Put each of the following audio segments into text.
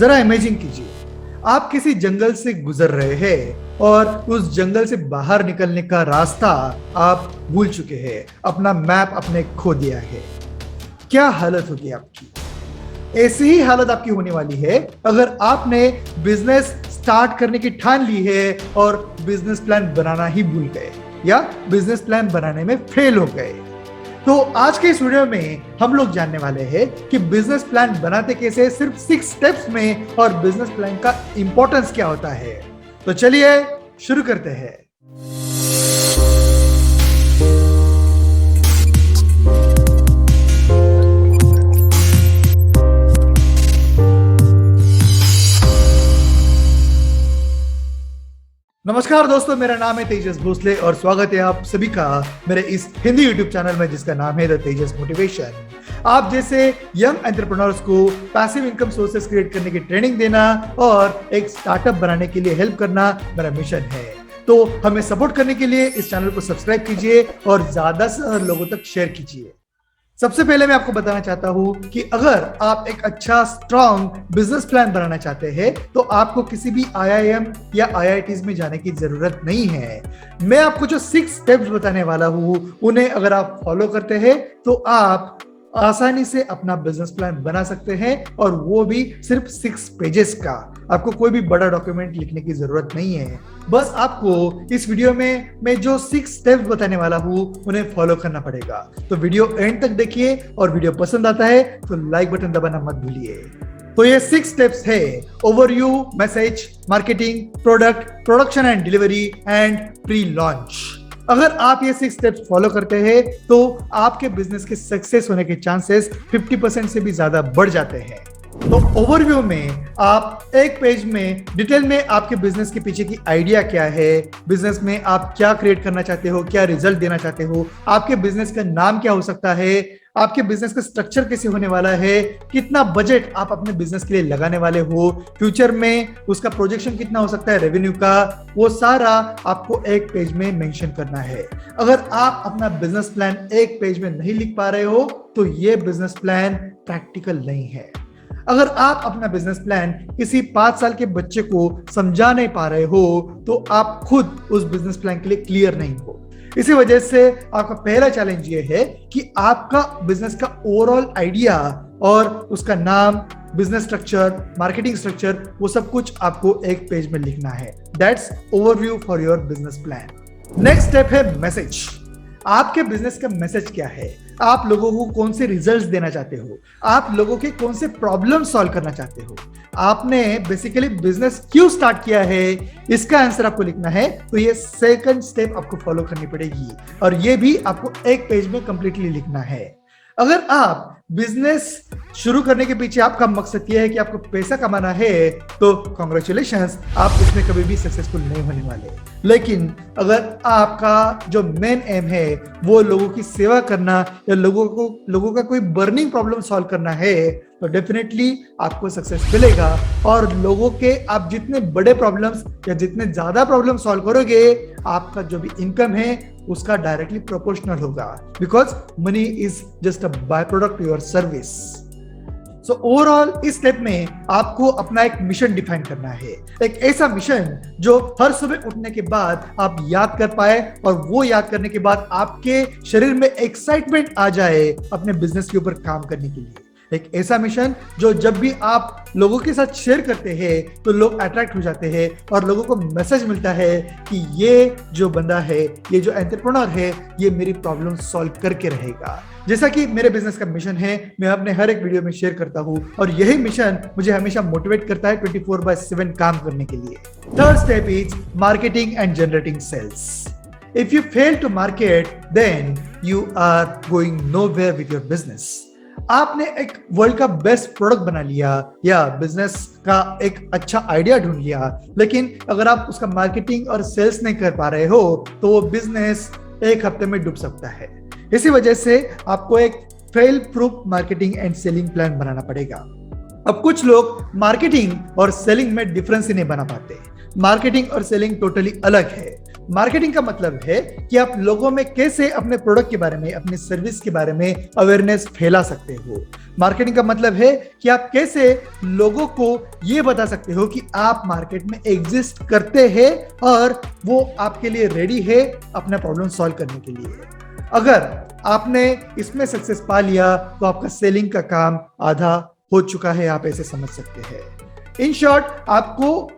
जरा इमेजिन कीजिए, आप किसी जंगल से गुजर रहे हैं और उस जंगल से बाहर निकलने का रास्ता आप भूल चुके हैं, अपना मैप आपने खो दिया है। क्या हालत होगी आपकी? ऐसी ही हालत आपकी होने वाली है अगर आपने बिजनेस स्टार्ट करने की ठान ली है और बिजनेस प्लान बनाना ही भूल गए या बिजनेस प्लान बनाने में फेल हो गए। तो आज के इस वीडियो में हम लोग जानने वाले हैं कि बिजनेस प्लान बनाते कैसे, सिर्फ 6 स्टेप्स में, और बिजनेस प्लान का इंपॉर्टेंस क्या होता है। तो चलिए शुरू करते हैं। नमस्कार दोस्तों, मेरा नाम है तेजस भोसले और स्वागत है आप सभी का मेरे इस हिंदी यूट्यूब चैनल में जिसका नाम है द तेजस मोटिवेशन। आप जैसे यंग एंटरप्रेन्योर्स को पैसिव इनकम सोर्सेस क्रिएट करने की ट्रेनिंग देना और एक स्टार्टअप बनाने के लिए हेल्प करना मेरा मिशन है। तो हमें सपोर्ट करने के लिए इस चैनल को सब्सक्राइब कीजिए और ज्यादा से ज्यादा लोगों तक शेयर कीजिए। सबसे पहले मैं आपको बताना चाहता हूं कि अगर आप एक अच्छा स्ट्रॉन्ग बिजनेस प्लान बनाना चाहते हैं तो आपको किसी भी IIM या IITs में जाने की जरूरत नहीं है। मैं आपको जो 6 स्टेप्स बताने वाला हूं उन्हें अगर आप फॉलो करते हैं तो आप आसानी से अपना बिजनेस प्लान बना सकते हैं, और वो भी सिर्फ 6 पेजेस का। आपको कोई भी बड़ा डॉक्यूमेंट लिखने की जरूरत नहीं है। बस आपको इस वीडियो में मैं जो 6 स्टेप्स बताने वाला हूं उन्हें फॉलो करना पड़ेगा। तो वीडियो एंड तक देखिए, और वीडियो पसंद आता है तो लाइक बटन दबाना मत भूलिए। तो ये 6 स्टेप्स है: overview, message, marketing, product, production and delivery and pre launch. अगर आप ये 6 स्टेप्स फॉलो करते हैं तो आपके बिजनेस के सक्सेस होने के चांसेस 50% से भी ज्यादा बढ़ जाते हैं। तो ओवरव्यू में आप एक पेज में डिटेल में आपके बिजनेस के पीछे की आइडिया क्या है, बिजनेस में आप क्या क्रिएट करना चाहते हो, क्या रिजल्ट देना चाहते हो, आपके बिजनेस का नाम क्या हो सकता है, आपके बिजनेस का स्ट्रक्चर कैसे होने वाला है, कितना बजट आप अपने बिजनेस के लिए लगाने वाले हो, फ्यूचर में उसका प्रोजेक्शन कितना हो सकता है रेवेन्यू का, वो सारा आपको एक पेज में मेंशन करना है। अगर आप अपना बिजनेस प्लान एक पेज में नहीं लिख पा रहे हो तो ये बिजनेस प्लान प्रैक्टिकल नहीं है। अगर आप अपना बिजनेस प्लान किसी 5 साल के बच्चे को समझा नहीं पा रहे हो तो आप खुद उस बिजनेस प्लान के लिए क्लियर नहीं हो। इसी वजह से आपका पहला चैलेंज ये है कि आपका बिजनेस का ओवरऑल आइडिया और उसका नाम, बिजनेस स्ट्रक्चर, मार्केटिंग स्ट्रक्चर, वो सब कुछ आपको एक पेज में लिखना है। That's overview for your business plan. Next step है मैसेज। आपके बिजनेस का मैसेज क्या है? आप लोगों को कौन से रिजल्ट्स देना चाहते हो? आप लोगों के कौन से प्रॉब्लम सॉल्व करना चाहते हो? आपने बेसिकली बिजनेस क्यों स्टार्ट किया है, इसका आंसर आपको लिखना है। तो ये सेकंड स्टेप आपको फॉलो करनी पड़ेगी, और ये भी आपको एक पेज में कंप्लीटली लिखना है। अगर आप बिजनेस शुरू करने के पीछे आपका मकसद यह है कि आपको पैसा कमाना है तो कॉन्ग्रेचुलेशंस, आप इसमें कभी भी सक्सेसफुल नहीं होने वाले। लेकिन अगर आपका जो मेन एम है वो लोगों की सेवा करना या लोगों का कोई बर्निंग प्रॉब्लम सॉल्व करना है तो डेफिनेटली आपको सक्सेस मिलेगा। और लोगों के आप जितने बड़े प्रॉब्लम्स या जितने ज्यादा प्रॉब्लम सॉल्व करोगे, आपका जो भी इनकम है उसका डायरेक्टली प्रोपोर्शनल होगा, because money is just a by product your service. So overall इस स्टेप में आपको अपना एक मिशन डिफाइन करना है, एक ऐसा मिशन जो हर सुबह उठने के बाद आप याद कर पाए, और वो याद करने के बाद आपके शरीर में एक्साइटमेंट आ जाए अपने बिजनेस के ऊपर काम करने के लिए। एक ऐसा मिशन जो जब भी आप लोगों के साथ शेयर करते हैं तो लोग अट्रैक्ट हो जाते हैं और लोगों को मैसेज मिलता है कि ये जो बंदा है, ये जो एंटरप्रेन्योर है, ये मेरी प्रॉब्लम सॉल्व करके रहेगा। जैसा कि मेरे बिजनेस का मिशन है, मैं अपने हर एक वीडियो में शेयर करता हूं, और यही मिशन मुझे हमेशा मोटिवेट करता है 24/7 काम करने के लिए। Third step is marketing and generating sales. If you fail to market then you are going nowhere with your business. आपने एक वर्ल्ड का बेस्ट प्रोडक्ट बना लिया या बिजनेस का एक अच्छा आइडिया ढूंढ लिया, लेकिन अगर आप उसका मार्केटिंग और सेल्स नहीं कर पा रहे हो तो वो बिजनेस एक हफ्ते में डूब सकता है। इसी वजह से आपको एक fail proof marketing and selling plan बनाना पड़ेगा। अब कुछ लोग मार्केटिंग और सेलिंग में डिफरेंस ही नहीं बना पाते। मार्केटिंग और सेलिंग टोटली अलग है। मार्केटिंग का मतलब है कि आप लोगों में कैसे अपने प्रोडक्ट के बारे में, अपनी सर्विस के बारे में अवेयरनेस फैला सकते हो। मार्केटिंग का मतलब है कि आप कैसे लोगों को यह बता सकते हो कि आप मार्केट में एग्जिस्ट करते हैं और वो आपके लिए रेडी है अपना प्रॉब्लम सॉल्व करने के लिए। अगर आपने इसमें सक्सेस पा लिया तो आपका सेलिंग का काम आधा हो चुका है, आप ऐसे समझ सकते हैं। इन शॉर्ट, आपको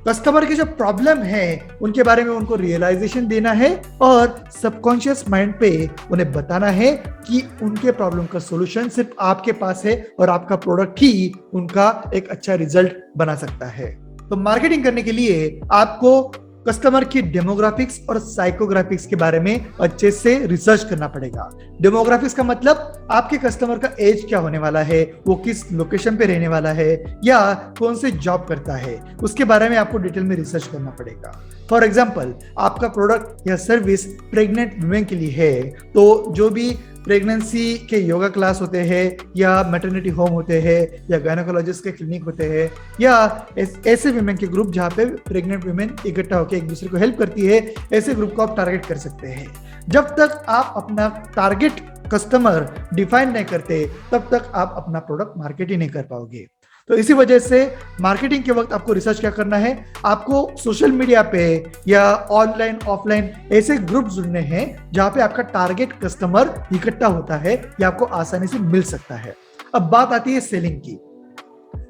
कस्टमर के जो प्रॉब्लम है उनके बारे में उनको रियलाइजेशन देना है और सबकॉन्शियस माइंड पे उन्हें बताना है कि उनके प्रॉब्लम का सॉल्यूशन सिर्फ आपके पास है और आपका प्रोडक्ट ही उनका एक अच्छा रिजल्ट बना सकता है। तो मार्केटिंग करने के लिए आपको कस्टमर की डेमोग्राफिक्स और साइकोग्राफिक्स के बारे में अच्छे से रिसर्च करना पड़ेगा। डेमोग्राफिक्स का मतलब आपके कस्टमर का एज क्या होने वाला है, वो किस लोकेशन पे रहने वाला है या कौन से जॉब करता है, उसके बारे में आपको डिटेल में रिसर्च करना पड़ेगा। फॉर एग्जाम्पल, आपका प्रोडक्ट या सर्विस प्रेग्नेंट वुमेन के लिए है तो जो भी प्रेगनेंसी के योगा क्लास होते हैं या मैटरनिटी होम होते हैं या गायनेकोलॉजिस्ट के क्लिनिक होते हैं या ऐसे विमेन के ग्रुप जहाँ पे प्रेग्नेंट विमेन इकट्ठा होकर एक दूसरे को हेल्प करती है, ऐसे ग्रुप को आप टारगेट कर सकते हैं। जब तक आप अपना टारगेट कस्टमर डिफाइन नहीं करते तब तक आप अपना प्रोडक्ट मार्केट ही नहीं कर पाओगे। तो इसी वजह से मार्केटिंग के वक्त आपको रिसर्च क्या करना है, आपको सोशल मीडिया पे या ऑनलाइन ऑफलाइन ऐसे ग्रुप जुड़ने हैं जहां पे आपका टारगेट कस्टमर इकट्ठा होता है या आपको आसानी से मिल सकता है। अब बात आती है सेलिंग की।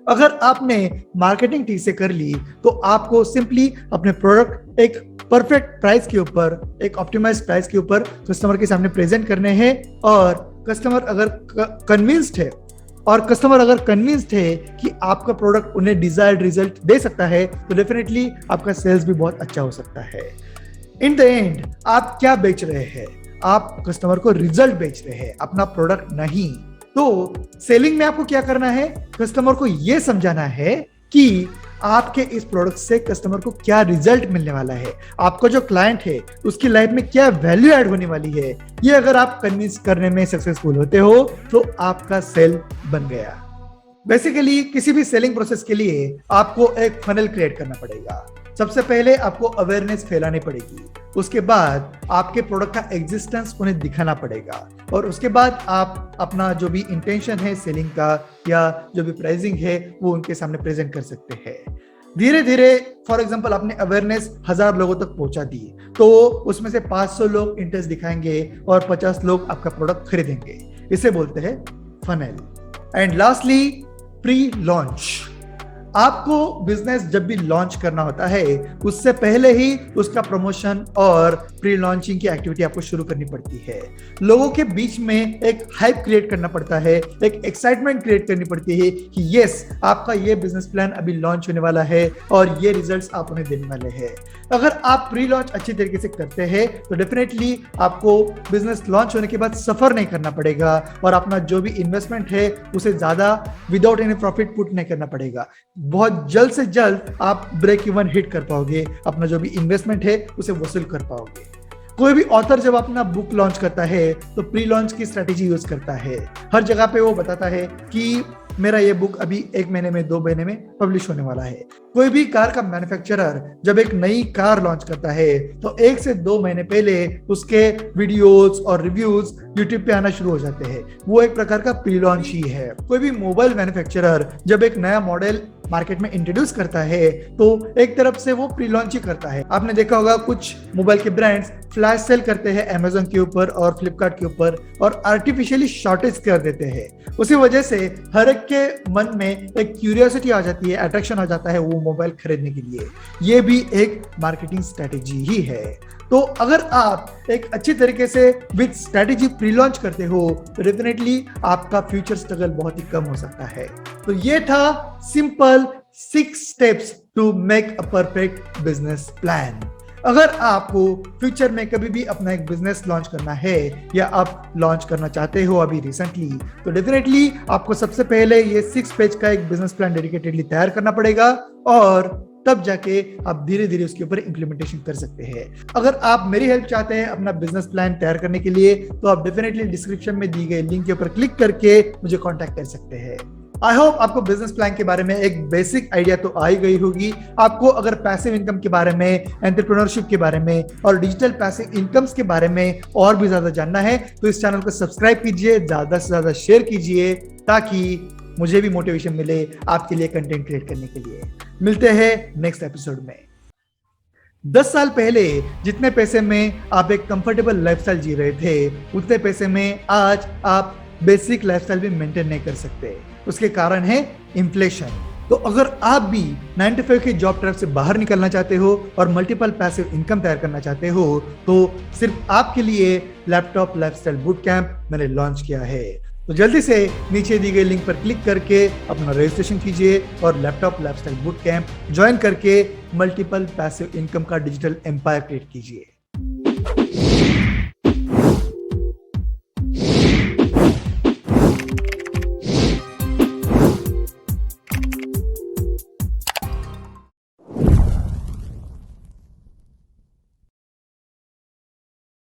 अगर आपने मार्केटिंग ठीक से कर ली तो आपको सिंपली अपने प्रोडक्ट एक परफेक्ट प्राइस के ऊपर, एक ऑप्टिमाइज्ड प्राइस के ऊपर कस्टमर के सामने प्रेजेंट करने हैं और कस्टमर अगर कन्विंस्ड है कि आपका प्रोडक्ट उन्हें डिजायर्ड रिजल्ट दे सकता है तो डेफिनेटली आपका सेल्स भी बहुत अच्छा हो सकता है। इन द एंड आप क्या बेच रहे हैं? आप कस्टमर को रिजल्ट बेच रहे हैं, अपना प्रोडक्ट नहीं। तो सेलिंग में आपको क्या करना है, कस्टमर को यह समझाना है कि आपके इस प्रोडक्ट से कस्टमर को क्या रिजल्ट मिलने वाला है, आपका जो क्लाइंट है उसकी लाइफ में क्या वैल्यू ऐड होने वाली है। ये अगर आप कन्विंस करने में सक्सेसफुल होते हो तो आपका सेल बन गया। बेसिकली किसी भी सेलिंग प्रोसेस के लिए आपको एक फनल क्रिएट करना पड़ेगा। सबसे पहले आपको अवेयरनेस फैलानी पड़ेगी, उसके बाद आपके प्रोडक्ट का एग्जिस्टेंस उन्हें दिखाना पड़ेगा और उसके बाद आप अपना जो भी इंटेंशन है सेलिंग का या जो भी प्राइसिंग है वो उनके सामने प्रेजेंट कर सकते हैं। धीरे धीरे फॉर एग्जांपल आपने अवेयरनेस 1000 लोगों तक पहुंचा दी तो उसमें से 500 लोग इंटरेस्ट दिखाएंगे और 50 लोग आपका प्रोडक्ट खरीदेंगे। इसे बोलते हैं funnel. And lastly, pre launch. आपको बिजनेस जब भी लॉन्च करना होता है उससे पहले ही उसका प्रमोशन और प्री लॉन्चिंग की एक्टिविटी आपको शुरू करनी पड़ती है। लोगों के बीच में एक हाइप क्रिएट करना पड़ता है, एक एक्साइटमेंट क्रिएट करनी पड़ती है कि यस, आपका ये बिजनेस प्लान अभी लॉन्च होने वाला है और ये रिजल्ट्स आप उन्हें देने वाले हैं। अगर आप प्री लॉन्च अच्छी तरीके से करते हैं तो डेफिनेटली आपको बिजनेस लॉन्च होने के बाद सफर नहीं करना पड़ेगा और अपना जो भी इन्वेस्टमेंट है उसे ज्यादा विदाउट एनी प्रॉफिट पुट नहीं करना पड़ेगा। बहुत जल्द से जल्द आप ब्रेक इवन हिट कर पाओगे, अपना जो भी इन्वेस्टमेंट है उसे वसूल कर पाओगे। कोई भी ऑथर जब अपना बुक लॉन्च करता है तो प्री लॉन्च की स्ट्रेटेजी यूज करता है। हर जगह पे वो बताता है कि मेरा ये बुक अभी 1 महीने में 2 महीने में पब्लिश होने वाला है। कोई भी कार का मैन्युफैक्चरर जब एक नई कार लॉन्च करता है तो 1 से 2 महीने पहले उसके वीडियोस और रिव्यूज यूट्यूब पे आना शुरू हो जाते हैं। वो एक प्रकार का प्री लॉन्च ही है। कोई भी मोबाइल मैन्युफैक्चरर जब एक नया मॉडल मार्केट में इंट्रोड्यूस करता है तो एक तरफ से वो प्री लॉन्च ही करता है। आपने देखा होगा कुछ मोबाइल के ब्रांड्स फ्लैश सेल करते हैं अमेज़न के ऊपर और फ्लिपकार्ट के ऊपर और आर्टिफिशियली शॉर्टेज कर देते हैं। उसी वजह से हर एक के मन में एक क्यूरियोसिटी आ जाती है, अट्रैक्शन आ जाता है वो मोबाइल खरीदने के लिए। ये भी एक मार्केटिंग स्ट्रेटेजी ही है। तो अगर आप एक अच्छी तरीके से विद स्ट्रेटेजी प्री लॉन्च करते हो तो डेफिनेटली आपका फ्यूचर स्ट्रगल बहुत ही कम हो सकता है। तो ये था simple 6 steps to make a perfect business plan. अगर आपको फ्यूचर में कभी भी अपना एक बिजनेस लॉन्च करना है या आप लॉन्च करना चाहते हो अभी रिसेंटली, तो डेफिनेटली आपको सबसे पहले ये 6 पेज का एक बिजनेस प्लान डेडिकेटेडली तैयार करना पड़ेगा और तब जाके आप धीरे धीरे उसके ऊपर इंप्लीमेंटेशन कर सकते हैं। अगर आप मेरी हेल्प चाहते हैं अपना बिजनेस प्लान तैयार करने के लिए तो आप डेफिनेटली डिस्क्रिप्शन में दी गई लिंक के ऊपर क्लिक करके मुझे कांटेक्ट कर सकते हैं। आई होप आपको बिजनेस प्लान के बारे में एक बेसिक आइडिया तो आ ही गई होगी। आपको अगर पैसिव इनकम के बारे में, एंटरप्रेन्योरशिप के बारे में और डिजिटल पैसिव इनकम्स के बारे में और भी ज्यादा जानना है तो इस चैनल को सब्सक्राइब कीजिए, ज्यादा से ज्यादा शेयर कीजिए ताकि मुझे भी मोटिवेशन मिले आपके लिए कंटेंट क्रिएट करने के लिए। मिलते हैं नेक्स्ट एपिसोड में। 10 साल पहले जितने पैसे में आप एक कंफर्टेबल लाइफस्टाइल जी रहे थे, उतने पैसे में आज आप बेसिक लाइफस्टाइल भी मेंटेन नहीं कर सकते। उसके कारण है इन्फ्लेशन। तो अगर आप भी 9 to 5 के जॉब ट्रैप से बाहर निकलना चाहते हो और मल्टीपल पैसिव इनकम तैयार करना चाहते हो तो सिर्फ आपके लिए लैपटॉप लाइफस्टाइल बूट कैंप मैंने लॉन्च किया है। तो जल्दी से नीचे दी गई लिंक पर क्लिक करके अपना रजिस्ट्रेशन कीजिए और laptop lifestyle boot camp join करके मल्टीपल पैसिव इनकम का डिजिटल एम्पायर क्रिएट कीजिए।